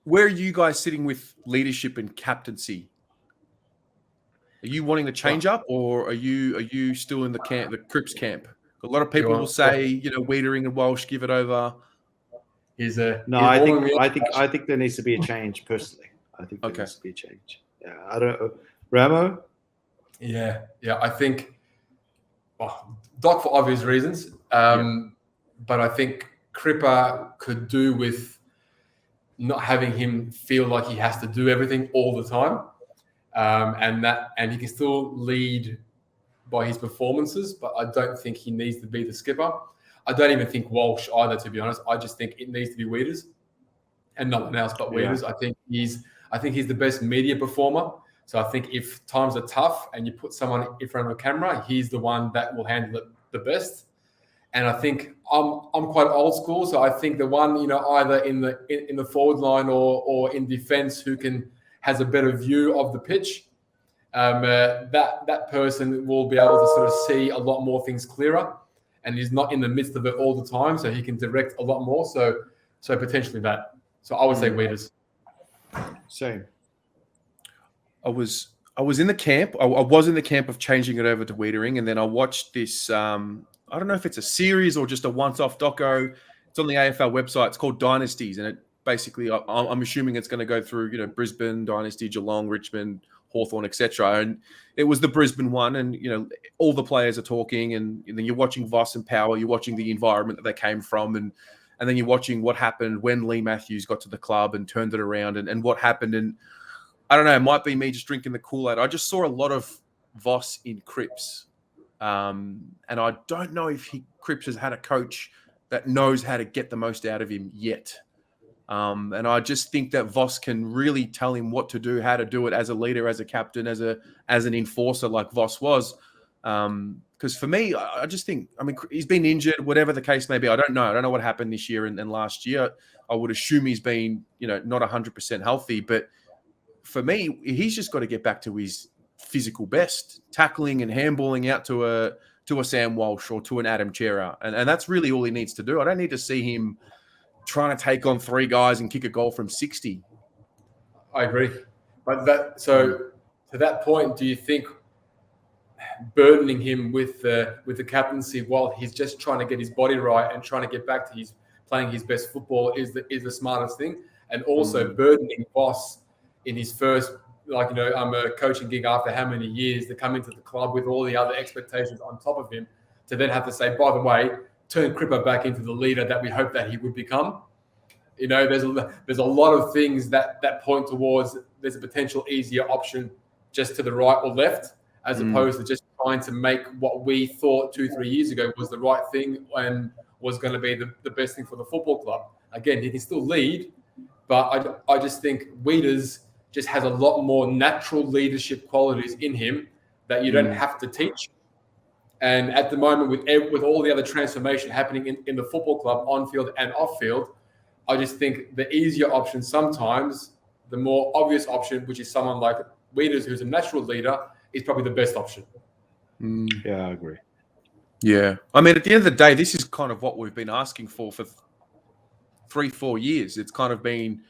where are you guys sitting with leadership and captaincy? Are you wanting to change up, or are you still in the Cripps camp? A lot of people will say, Weitering and Walsh give it over. I think there needs to be a change personally. I think there needs to be a change. Yeah, I don't. Ramo. Yeah. I think Doc for obvious reasons, but I think Cripper could do with not having him feel like he has to do everything all the time, and he can still lead by his performances, but I don't think he needs to be the skipper. I don't even think Walsh either, to be honest. I just think it needs to be Weiters and no one else but Weiters. I think he's the best media performer. So I think if times are tough and you put someone in front of a camera, he's the one that will handle it the best. And I think I'm quite old school, so I think the one either in the forward line or in defence who has a better view of the pitch, that person will be able to sort of see a lot more things clearer, and he's not in the midst of it all the time, so he can direct a lot more. So potentially that. So I would say Weiters. Same. I was in the camp. I was in the camp of changing it over to Weitering, and then I watched this. I don't know if it's a series or just a once-off doco. It's on the AFL website. It's called Dynasties, and it basically, I'm assuming it's going to go through, Brisbane, Dynasty, Geelong, Richmond, Hawthorn, etc. And it was the Brisbane one, and all the players are talking, and then you're watching Voss and Power. You're watching the environment that they came from, and then you're watching what happened when Lee Matthews got to the club and turned it around, and what happened. And I don't know, it might be me just drinking the Kool-Aid. I just saw a lot of Voss in Cripps. And I don't know if Cripps has had a coach that knows how to get the most out of him yet. And I just think that Voss can really tell him what to do, how to do it as a leader, as a captain, as an enforcer like Voss was. Because for me, I just think, he's been injured, whatever the case may be. I don't know. I don't know what happened this year and last year. I would assume he's been, not 100% healthy. But for me, he's just got to get back to his physical best, tackling and handballing out to a Sam Walsh or to an Adam Chera. And that's really all he needs to do. I don't need to see him trying to take on three guys and kick a goal from 60. I agree. But to that point, do you think burdening him with the captaincy while he's just trying to get his body right and trying to get back to playing his best football is the smartest thing? And also burdening Voss in his first I'm a coaching gig after how many years to come into the club with all the other expectations on top of him, to then have to say, by the way, turn Cripper back into the leader that we hope that he would become. There's a lot of things that point towards there's a potential easier option just to the right or left, as opposed to just trying to make what we thought 2-3 years ago was the right thing and was going to be the best thing for the football club. Again, he can still lead, but I just think Weiters just has a lot more natural leadership qualities in him that you don't have to teach. And at the moment, with all the other transformation happening in the football club, on field and off field, I just think the easier option sometimes, the more obvious option, which is someone like Weiters, who's a natural leader, is probably the best option. Yeah, I agree. Yeah. At the end of the day, this is kind of what we've been asking for 3-4 years. It's kind of been...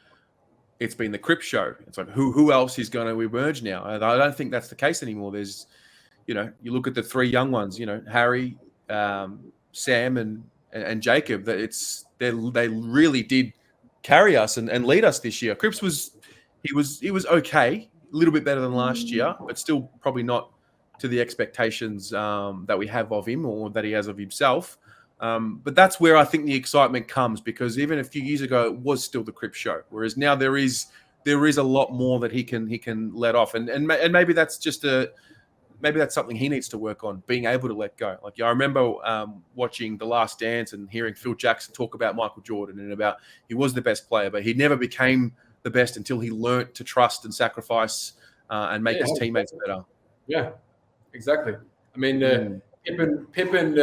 It's been the Cripps show. It's like, who else is going to emerge now? And I don't think that's the case anymore. There's, you look at the three young ones, Harry, Sam, and Jacob. That they really did carry us and lead us this year. Cripps was okay, a little bit better than last year, but still probably not to the expectations that we have of him or that he has of himself. But that's where I think the excitement comes, because even a few years ago it was still the Cripps show, whereas now there is a lot more that he can let off, and maybe that's maybe that's something he needs to work on, being able to let go. Like, I remember watching The Last Dance and hearing Phil Jackson talk about Michael Jordan and about he was the best player, but he never became the best until he learnt to trust and sacrifice and make his teammates better. Yeah, exactly. Pippen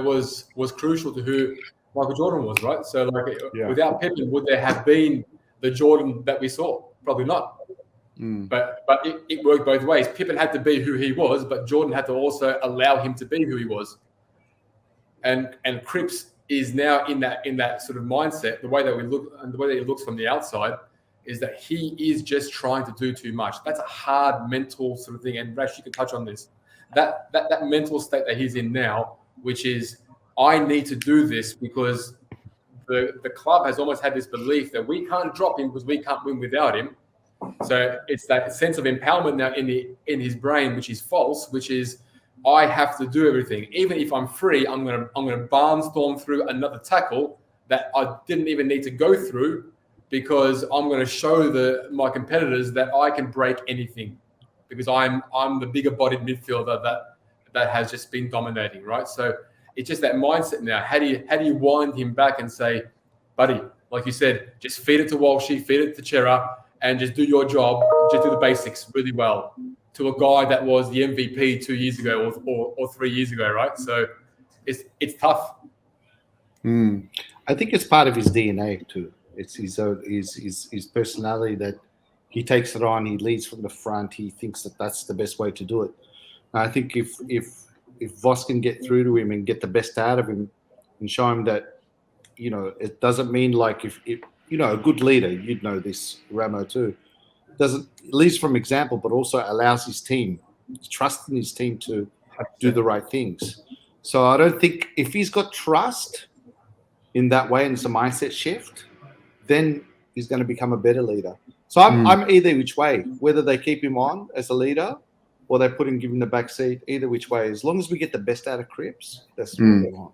was crucial to who Michael Jordan was, right? So, without Pippen, would there have been the Jordan that we saw? Probably not. But it worked both ways. Pippen had to be who he was, but Jordan had to also allow him to be who he was. And Cripps is now in that sort of mindset. The way that we look and the way that he looks from the outside, is that he is just trying to do too much. That's a hard mental sort of thing. And Rash, you can touch on this. That mental state that he's in now, which is, I need to do this because the club has almost had this belief that we can't drop him because we can't win without him. So it's that sense of empowerment now in his brain, which is false, which is, I have to do everything. Even if I'm free, I'm gonna barnstorm through another tackle that I didn't even need to go through, because I'm going to show my competitors that I can break anything, because I'm the bigger bodied midfielder that has just been dominating, right? So it's just that mindset now. How do you wind him back and say, buddy, like you said, just feed it to Walshy, feed it to Chera, and just do your job, just do the basics really well, to a guy that was the MVP 2 years ago or 3 years ago, right? So it's tough. I think it's part of his DNA too. It's his personality that he takes it on. He leads from the front. He thinks that that's the best way to do it. And I think if Voss can get through to him and get the best out of him and show him that, it doesn't mean like if a good leader, you'd know this, Ramo too, leads from example, but also allows his team, trust in his team to do the right things. So I don't think, if he's got trust in that way and it's a mindset shift, then he's going to become a better leader. So I'm either which way, whether they keep him on as a leader or they give him the back seat, either which way. As long as we get the best out of Cripps, that's what they want.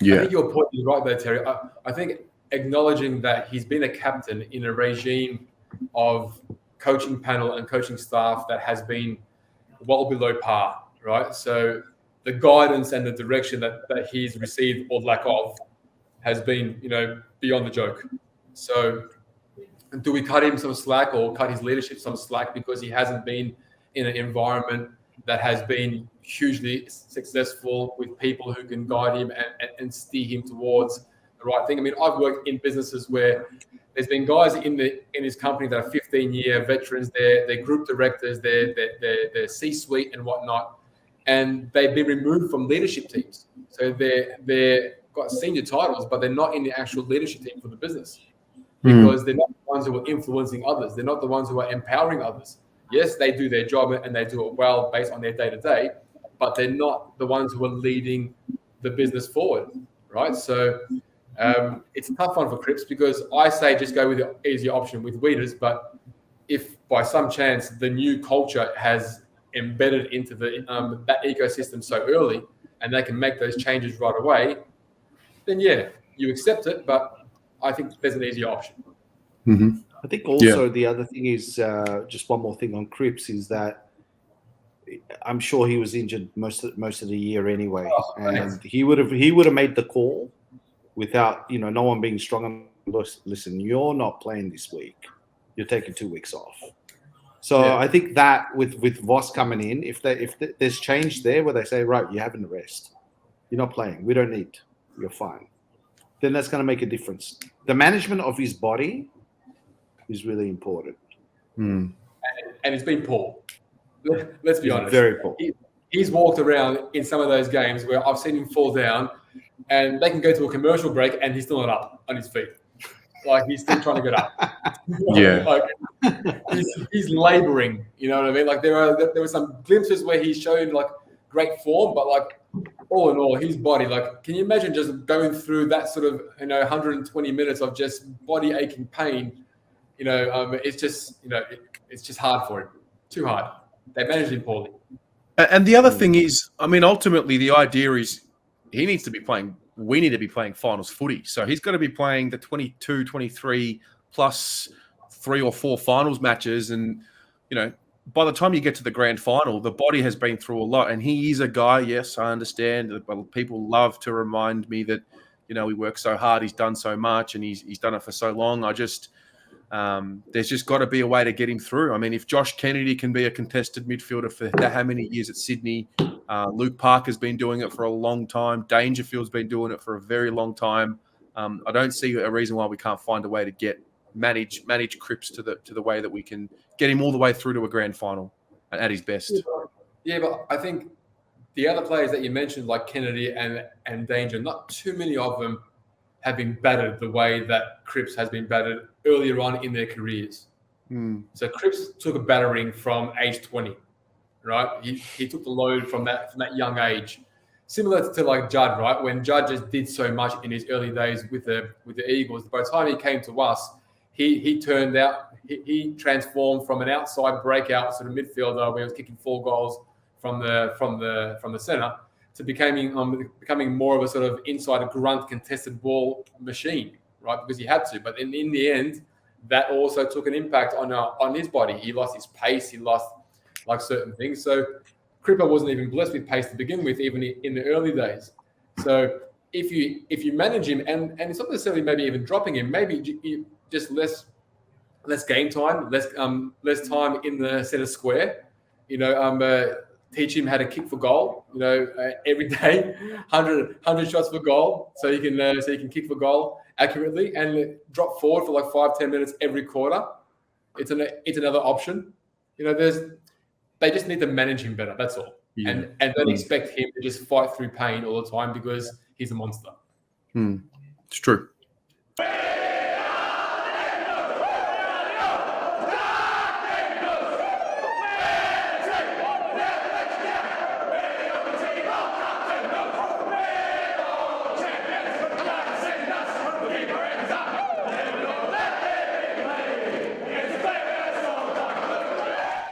Yeah. I think your point is right there, Terry. I think acknowledging that he's been a captain in a regime of coaching panel and coaching staff that has been well below par, right? So the guidance and the direction that he's received, or lack of, has been, beyond the joke. So do we cut him some slack or cut his leadership some slack because he hasn't been in an environment that has been hugely successful with people who can guide him and steer him towards the right thing? I mean, I've worked in businesses where there's been guys in his company that are 15-year veterans. They're group directors, they're C-suite and whatnot, and they've been removed from leadership teams. So they're got senior titles, but they're not in the actual leadership team for the business, because they're not the ones who are influencing others. They're not the ones who are empowering others. Yes, they do their job and they do it well based on their day-to-day, but they're not the ones who are leading the business forward, right? So it's a tough one for Cripps, because I say just go with the easier option with Weiters, but if by some chance the new culture has embedded into that ecosystem so early and they can make those changes right away, then yeah, you accept it. But I think there's an easier option. I think also the other thing is, just one more thing on Cripps, is that I'm sure he was injured most of the year anyway, and he would have made the call without no one being strong. Listen, you're not playing this week. You're taking 2 weeks off. So I think that with Voss coming in, if there's change there where they say, right, you're having a rest, you're not playing, we don't need, you're fine, then that's going to make a difference. The management of his body is really important. And it's been poor. Let's be honest. Very poor. He's walked around in some of those games where I've seen him fall down, and they can go to a commercial break and he's still not up on his feet. Like, he's still trying to get up. Like, he's laboring. You know what I mean? Like, there were some glimpses where he's showing like great form, but like all in all, his body, like, can you imagine just going through that sort of 120 minutes of just body aching pain? It's just it's just hard for him. Too hard. They managed him poorly. And the other thing is, I mean, ultimately the idea is we need to be playing finals footy. So he's got to be playing the 22, 23 plus 3 or 4 finals matches. And, by the time you get to the grand final, the body has been through a lot. And he is a guy, yes, I understand, but people love to remind me that, he works so hard, he's done so much, and he's done it for so long. There's just got to be a way to get him through. I mean, if Josh Kennedy can be a contested midfielder for how many years at Sydney, Luke Parker's been doing it for a long time. Dangerfield's been doing it for a very long time. I don't see a reason why we can't find a way to manage Cripps to the way that we can get him all the way through to a grand final at his best. Yeah, but I think the other players that you mentioned, like Kennedy and Danger, not too many of them have been battered the way that Cripps has been battered earlier on in their careers. So Cripps took a battering from age 20, right? He took the load from that young age, similar to like Judd, right? When Judd just did so much in his early days with the Eagles, by the time he came to us, he turned out, he transformed from an outside breakout sort of midfielder where he was kicking 4 goals from the center to becoming more of a sort of inside grunt contested ball machine, right? Because he had to. But in the end, that also took an impact on his body. He lost his pace. He lost like certain things. So Cripper wasn't even blessed with pace to begin with, even in the early days. So if you manage him, and it's not necessarily maybe even dropping him, maybe just less game time, less time in the center square. Teach him how to kick for goal. Every day, 100 shots for goal, so he can kick for goal accurately, and drop forward for like 5-10 minutes every quarter. It's another option. They just need to manage him better. That's all. Yeah. And don't expect him to just fight through pain all the time because he's a monster. It's true.